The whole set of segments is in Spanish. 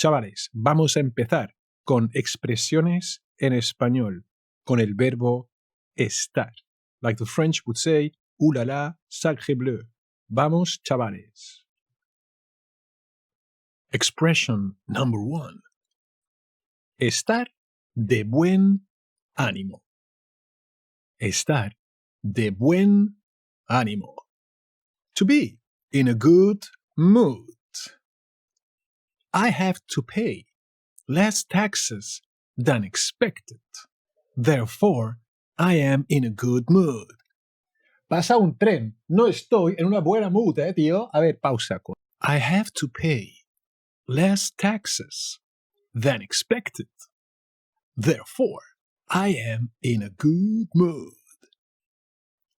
Chavales, vamos a empezar con expresiones en español, con el verbo estar. Like the French would say, oulala, sacre bleu. Vamos, chavales. Expression number 1. Estar de buen ánimo. Estar de buen ánimo. To be in a good mood. I have to pay less taxes than expected. Therefore, I am in a good mood. Pasa un tren. No estoy en una buena mood, tío. A ver, pausa. I have to pay less taxes than expected. Therefore, I am in a good mood.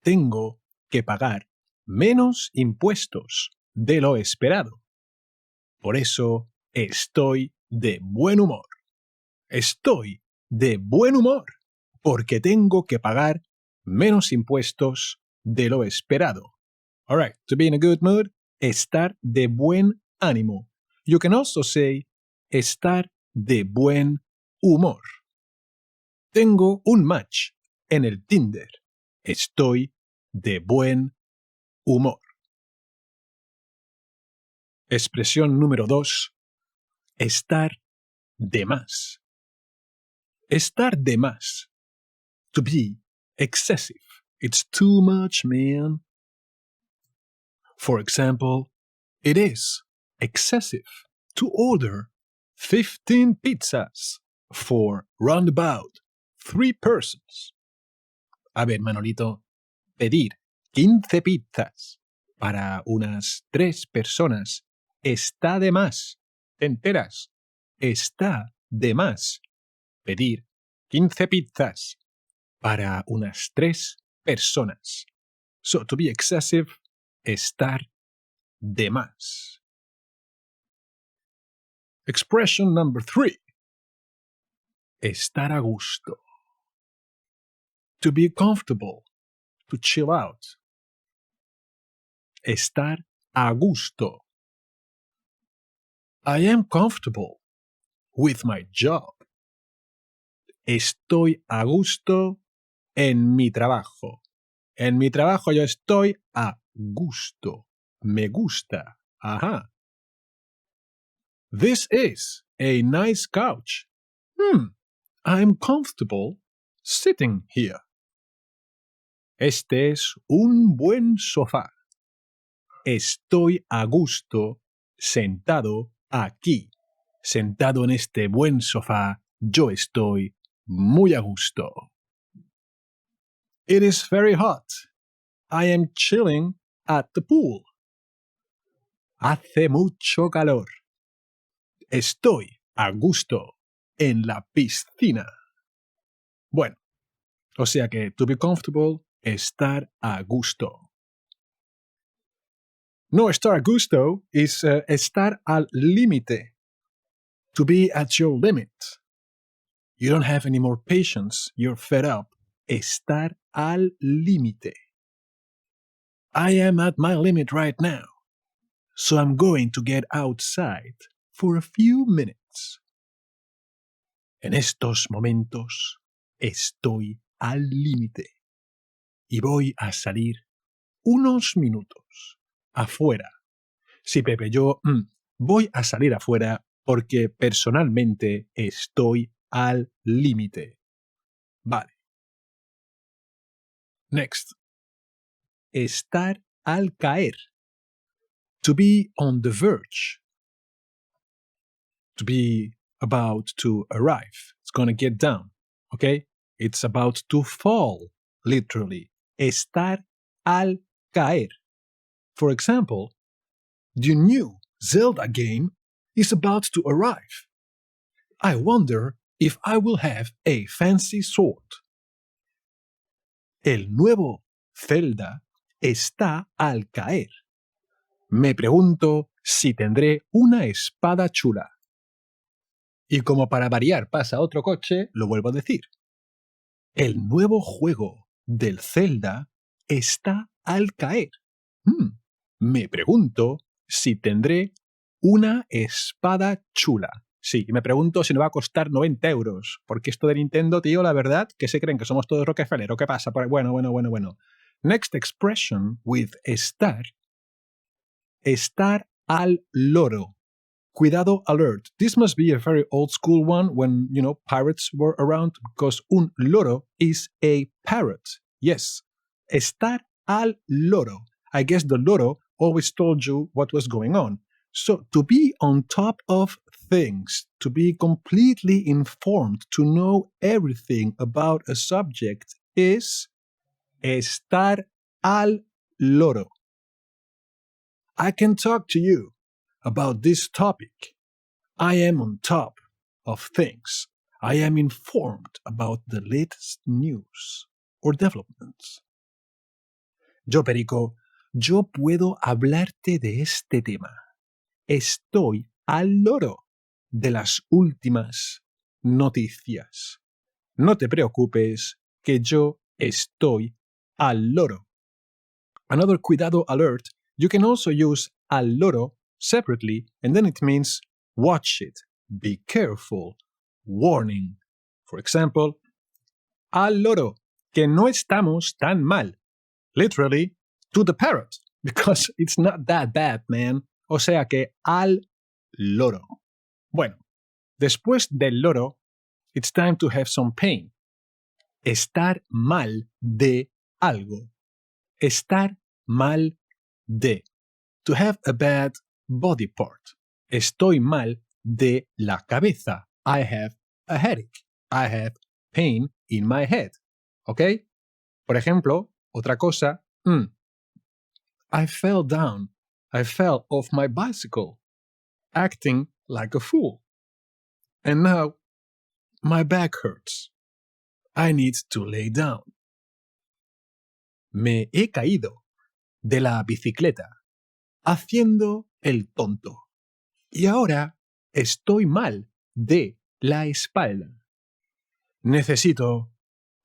Tengo que pagar menos impuestos de lo esperado. Por eso estoy de buen humor. Estoy de buen humor porque tengo que pagar menos impuestos de lo esperado. All right, to be in a good mood, estar de buen ánimo. You can also say estar de buen humor. Tengo un match en el Tinder. Estoy de buen humor. Expresión número 2. Estar de más. Estar de más. To be excessive. It's too much, man. For example, it is excessive to order 15 pizzas for roundabout 3 persons. A ver, Manolito, pedir 15 pizzas para unas 3 personas está de más. ¿Te enteras? Está de más pedir 15 pizzas para unas 3 personas. So, to be excessive, estar de más. Expression number 3. Estar a gusto. To be comfortable. To chill out. Estar a gusto. I am comfortable with my job. Estoy a gusto en mi trabajo. En mi trabajo yo estoy a gusto. Me gusta. Ajá. This is a nice couch. I'm comfortable sitting here. Este es un buen sofá. Estoy a gusto sentado aquí. Sentado en este buen sofá, yo estoy muy a gusto. It is very hot. I am chilling at the pool. Hace mucho calor. Estoy a gusto en la piscina. Bueno, o sea que to be comfortable, estar a gusto. No estar a gusto is estar al límite. To be at your limit. You don't have any more patience. You're fed up. Estar al límite. I am at my limit right now. So I'm going to get outside for a few minutes. En estos momentos estoy al límite. Y voy a salir unos minutos afuera. Sí, Pepe, yo voy a salir afuera porque personalmente estoy al límite. Vale. Next. Estar al caer. To be on the verge. To be about to arrive. It's going to get down. Okay? It's about to fall, literally. Estar al caer. For example, the new Zelda game is about to arrive. I wonder if I will have a fancy sword. El nuevo Zelda está al caer. Me pregunto si tendré una espada chula. Y como para variar pasa otro coche, lo vuelvo a decir. El nuevo juego del Zelda está al caer. Me pregunto si tendré una espada chula. Sí, y me pregunto si no va a costar 90 euros. Porque esto de Nintendo, tío, la verdad, que se creen que somos todos Rockefeller. ¿O qué pasa? Bueno. Next expression with estar. Estar al loro. Cuidado, alert. This must be a very old school one when, pirates were around, because un loro is a parrot. Yes. Estar al loro. I guess the loro always told you what was going on. So, to be on top of things, to be completely informed, to know everything about a subject is estar al loro. I can talk to you about this topic. I am on top of things. I am informed about the latest news or developments. Yo, Perico, yo puedo hablarte de este tema. Estoy al loro de las últimas noticias. No te preocupes, que yo estoy al loro. Another cuidado alert, you can also use al loro separately, and then it means watch it, be careful, warning. For example, al loro, que no estamos tan mal. Literally, to the parrot, because it's not that bad, man. O sea que al loro. Bueno, después del loro, it's time to have some pain. Estar mal de algo. Estar mal de. To have a bad body part. Estoy mal de la cabeza. I have a headache. I have pain in my head. ¿Ok? Por ejemplo, otra cosa. I fell down. I fell off my bicycle, acting like a fool. And now my back hurts. I need to lay down. Me he caído de la bicicleta, haciendo el tonto. Y ahora estoy mal de la espalda. Necesito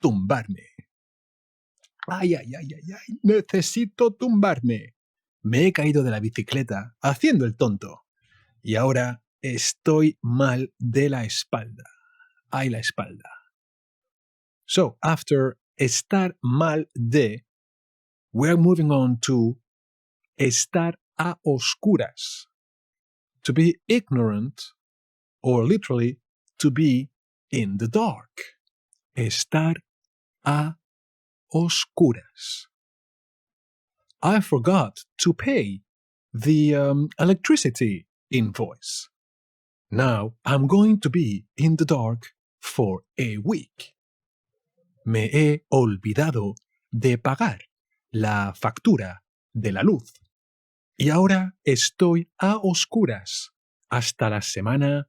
tumbarme. Ay, necesito tumbarme. Me he caído de la bicicleta haciendo el tonto. Y ahora estoy mal de la espalda. Ay, la espalda. So, after estar mal de, we're moving on to estar a oscuras. To be ignorant, or literally, to be in the dark. Estar a oscuras. I forgot to pay the electricity invoice. Now I'm going to be in the dark for a week. Me he olvidado de pagar la factura de la luz. Y ahora estoy a oscuras hasta la semana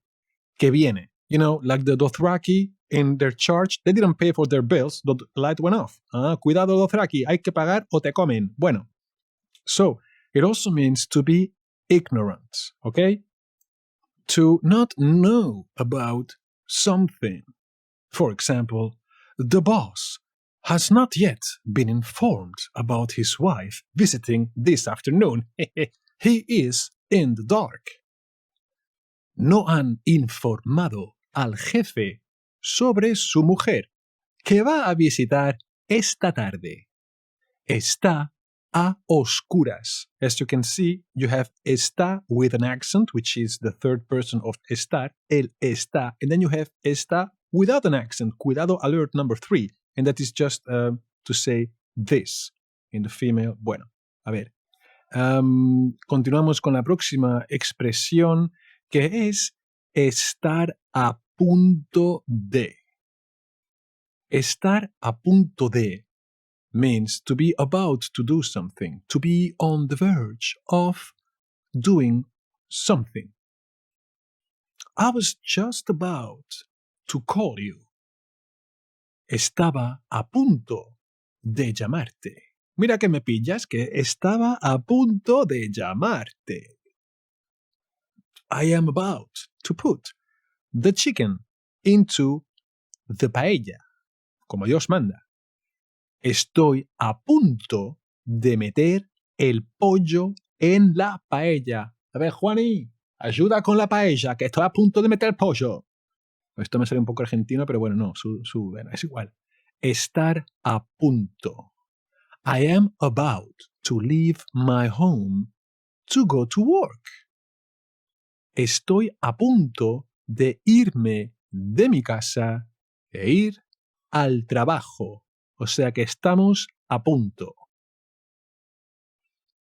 que viene. You know, like the Dothraki in their church, they didn't pay for their bills, the light went off. Cuidado, Dothraki, hay que pagar o te comen. Bueno, so it also means to be ignorant, okay? To not know about something. For example, the boss has not yet been informed about his wife visiting this afternoon. He is in the dark. No han informado al jefe sobre su mujer, que va a visitar esta tarde. Está a oscuras. As you can see, you have está with an accent, which is the third person of estar, el está, and then you have está without an accent, cuidado alert number 3, and that is just to say this in the female. Bueno, a ver. Continuamos con la próxima expresión, que es estar a punto de. Estar a punto de means to be about to do something, to be on the verge of doing something. I was just about to call you. Estaba a punto de llamarte. Mira que me pillas, que estaba a punto de llamarte. I am about to put the chicken into the paella, como Dios manda. Estoy a punto de meter el pollo en la paella. A ver, Juani, ayuda con la paella, que estoy a punto de meter el pollo. Esto me sale un poco argentino, pero bueno, no, bueno, es igual. Estar a punto. I am about to leave my home to go to work. Estoy a punto de irme de mi casa e ir al trabajo. O sea que estamos a punto.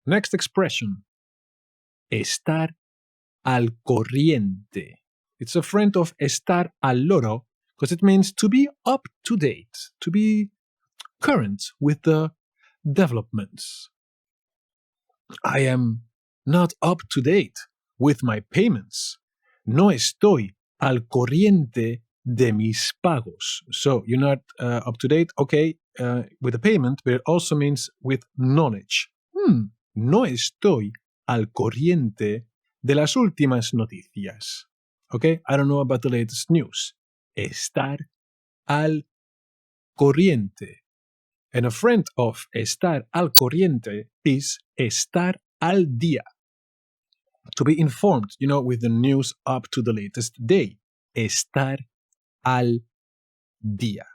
Next expression. Estar al corriente. It's a friend of estar al loro because it means to be up to date, to be current with the developments. I am not up to date with my payments. No estoy al corriente de mis pagos. So you're not up to date, okay, with the payment, but it also means with knowledge. No estoy al corriente de las últimas noticias. Okay, I don't know about the latest news. Estar al corriente. And a friend of estar al corriente is estar al día. To be informed, with the news up to the latest day. Estar al día.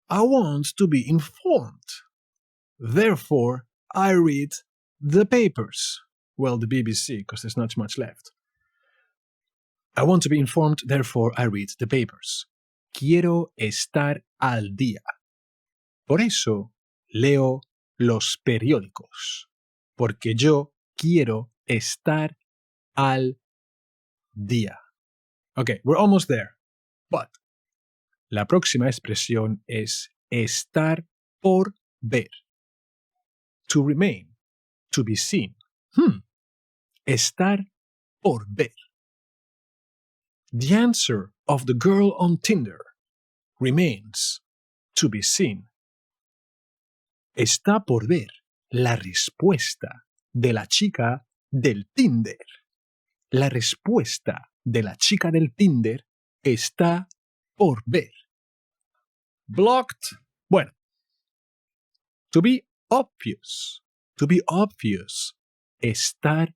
I want to be informed. Therefore, I read the papers. Well, the BBC, because there's not much left. I want to be informed, therefore I read the papers. Quiero estar al día. Por eso leo los periódicos. Porque yo quiero estar al día. Okay, we're almost there. But la próxima expresión es estar por ver. To remain. To be seen. Estar por ver. The answer of the girl on Tinder remains to be seen. Está por ver la respuesta de la chica del Tinder. La respuesta de la chica del Tinder está por ver. Blocked. Bueno. To be obvious. To be obvious. Estar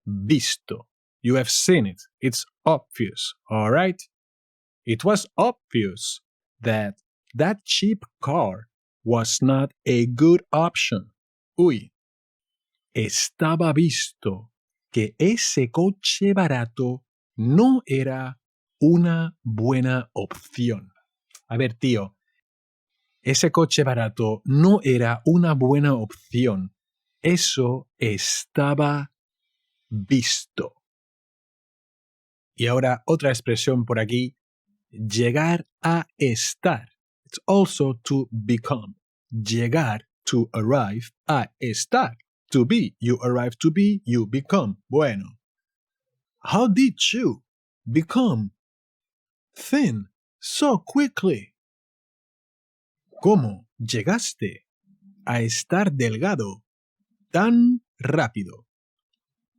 visto. You have seen it. It's obvious, all right? It was obvious that cheap car was not a good option. Uy, estaba visto que ese coche barato no era una buena opción. A ver, tío, ese coche barato no era una buena opción. Eso estaba visto. Y ahora otra expresión por aquí, llegar a estar. It's also to become. Llegar, to arrive, a estar. To be, you arrive to be, you become. Bueno. How did you become thin so quickly? ¿Cómo llegaste a estar delgado tan rápido?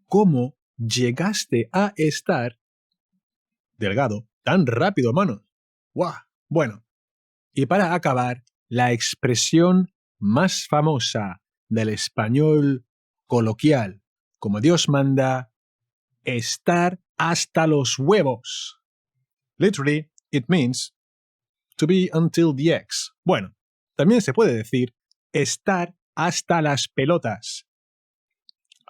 ¿Cómo llegaste a estar delgado tan rápido, manos? ¡Guau! Bueno, y para acabar, la expresión más famosa del español coloquial, como Dios manda, estar hasta los huevos. Literally, it means to be until the X. Bueno, también se puede decir estar hasta las pelotas.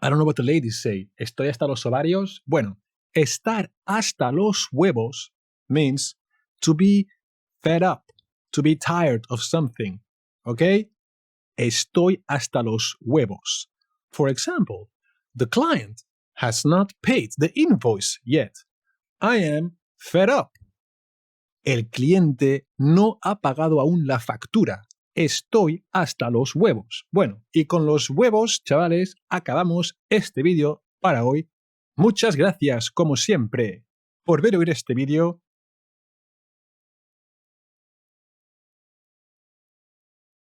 I don't know what the ladies say. ¿Estoy hasta los ovarios? Bueno, estar hasta los huevos means to be fed up, to be tired of something. Okay? Estoy hasta los huevos. For example, the client has not paid the invoice yet. I am fed up. El cliente no ha pagado aún la factura. Estoy hasta los huevos. Bueno, y con los huevos, chavales, acabamos este vídeo para hoy. Muchas gracias, como siempre, por ver o oír este vídeo